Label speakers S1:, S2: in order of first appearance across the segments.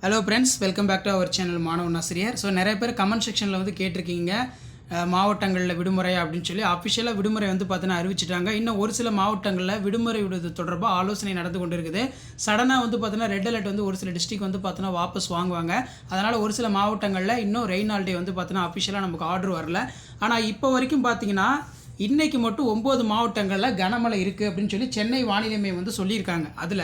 S1: Hello friends, welcome back to our channel Maanavan Aasiriyar. So நிறைய பேர் comment செக்ஷனில் வந்து கேட்டிருக்கீங்க, மாவட்டங்களில் விடுமுறை அப்படின்னு சொல்லி. அஃபிஷியலாக விடுமுறை வந்து பார்த்தீங்கன்னா அறிவிச்சிட்டாங்க. இன்னும் ஒரு சில மாவட்டங்களில் விடுமுறை விடுவது தொடர்பாக ஆலோசனை நடந்து கொண்டு இருக்குது. சடனாக வந்து பார்த்தீங்கன்னா ரெட் அலர்ட் வந்து ஒரு சில டிஸ்ட்ரிக் வந்து பார்த்தீங்கன்னா வாபஸ் வாங்குவாங்க. அதனால் ஒரு சில மாவட்டங்களில் இன்னும் ரெயின் ஹாலிடே வந்து பார்த்தீங்கன்னா அஃபிஷியலாக நமக்கு ஆர்டர் வரல. ஆனால் இப்போ வரைக்கும் பார்த்தீங்கன்னா இன்றைக்கி மட்டும் 9 மாவட்டங்களில் கனமழை இருக்குது அப்படின்னு சொல்லி சென்னை வானிலை மையம் வந்து சொல்லியிருக்காங்க. அதில்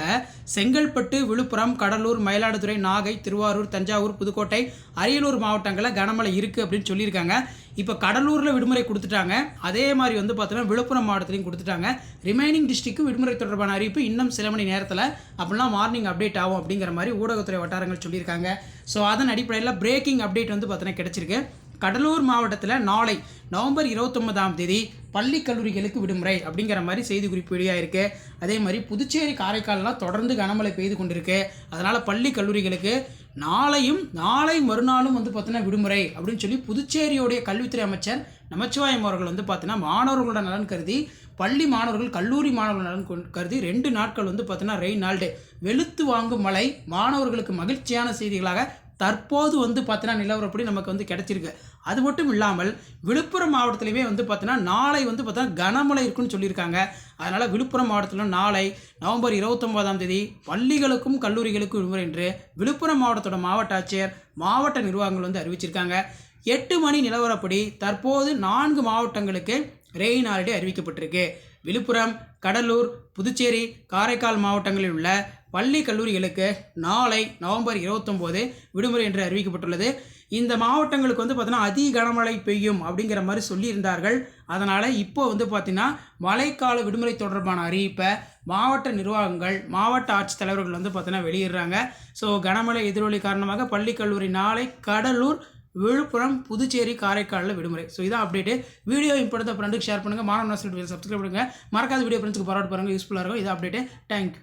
S1: செங்கல்பட்டு, விழுப்புரம், கடலூர், மயிலாடுதுறை, நாகை, திருவாரூர், தஞ்சாவூர், புதுக்கோட்டை, அரியலூர் மாவட்டங்களில் கனமழை இருக்குது அப்படின்னு சொல்லியிருக்காங்க. இப்போ கடலூரில் விடுமுறை கொடுத்துட்டாங்க. அதே மாதிரி வந்து பார்த்தீங்கன்னா விழுப்புரம் மாவட்டத்திலையும் கொடுத்துட்டாங்க. ரிமைனிங் டிஸ்ட்ரிக்கு விடுமுறை தொடர்பான அறிவிப்பு இன்னும் சில மணி நேரத்தில் அப்படிலாம் மார்னிங் அப்டேட் ஆகும் அப்படிங்கிற மாதிரி ஊடகத்துறை வட்டாரங்கள் சொல்லியிருக்காங்க. ஸோ அதன் அடிப்படையில் பிரேக்கிங் அப்டேட் வந்து பார்த்தீங்கன்னா கிடச்சிருக்கு. கடலூர் மாவட்டத்தில் நாளை நவம்பர் 29ஆம் தேதி பள்ளி கல்லூரிகளுக்கு விடுமுறை அப்படிங்கிற மாதிரி செய்தி குறிப்பு வெளியாயிருக்கு. அதே மாதிரி புதுச்சேரி, காரைக்கால்லாம் தொடர்ந்து கனமழை பெய்து கொண்டிருக்கு. அதனால் பள்ளி கல்லூரிகளுக்கு நாளை மறுநாளும் வந்து பார்த்தீங்கன்னா விடுமுறை அப்படின்னு சொல்லி புதுச்சேரியோடைய கல்வித்துறை அமைச்சர் நமச்சிவாயம் அவர்கள் வந்து பார்த்தீங்கன்னா மாணவர்களோட நலன் கருதி, பள்ளி மாணவர்கள், கல்லூரி மாணவர்கள் நலன் கருதி 2 நாட்கள் வந்து பார்த்தீங்கன்னா ரெயின் ஹாலிடே, வெளுத்து வாங்கும் மழை, மாணவர்களுக்கு மகிழ்ச்சியான செய்திகளாக தற்போது வந்து பார்த்தீங்கன்னா நிலவரப்படி நமக்கு வந்து கிடச்சிருக்கு. அது மட்டும் இல்லாமல் விழுப்புரம் மாவட்டத்திலையுமே வந்து பார்த்தீங்கன்னா நாளை வந்து பார்த்தீங்கன்னா கனமழை இருக்குன்னு சொல்லியிருக்காங்க. அதனால் விழுப்புரம் மாவட்டத்தில் நாளை நவம்பர் 29ஆம் தேதி பள்ளிகளுக்கும் கல்லூரிகளுக்கும் விடுமுறை என்று விழுப்புரம் மாவட்டத்தோட மாவட்ட ஆட்சியர், மாவட்ட நிர்வாகங்கள் வந்து அறிவிச்சிருக்காங்க. 8 மணி நிலவரப்படி தற்போது 4 மாவட்டங்களுக்கு ரெயின் ஹாலிடே அறிவிக்கப்பட்டிருக்கு. விழுப்புரம், கடலூர், புதுச்சேரி, காரைக்கால் மாவட்டங்களில் உள்ள பள்ளி கல்லூரிகளுக்கு நாளை நவம்பர் 29 விடுமுறை என்று அறிவிக்கப்பட்டுள்ளது. இந்த மாவட்டங்களுக்கு வந்து பார்த்தீங்கன்னா அதி கனமழை பெய்யும் அப்படிங்கிற மாதிரி சொல்லியிருந்தார்கள். அதனால் இப்போ வந்து பார்த்திங்கன்னா மழைக்கால விடுமுறை தொடர்பான அறிவிப்பை மாவட்ட நிர்வாகங்கள், மாவட்ட ஆட்சித்தலைவர்கள் வந்து பார்த்தீங்கன்னா வெளியிடுறாங்க. ஸோ கனமழை எதிரொலி காரணமாக பள்ளி கல்லூரி நாளை கடலூர், விழுப்புரம், புதுச்சேரி, காரைக்காலில் விடுமுறை. ஸோ இதான் அப்டேட்டு. வீடியோ இம்பார்ட்டன்ட் ஃப்ரெண்டுக்கு ஷேர் பண்ணுங்கள். மாணவன் ஆசிரியர் சப்ஸ்கிரைப் பண்ணுங்கள். மறக்காத வீடியோ ஃப்ரெண்ட்ஸுக்கு ஃபார்வர்ட் பண்ணுங்கள். யூஸ்ஃபுல்லாக இருக்கும். இதான் அப்டேட்டு. தேங்க்யூ.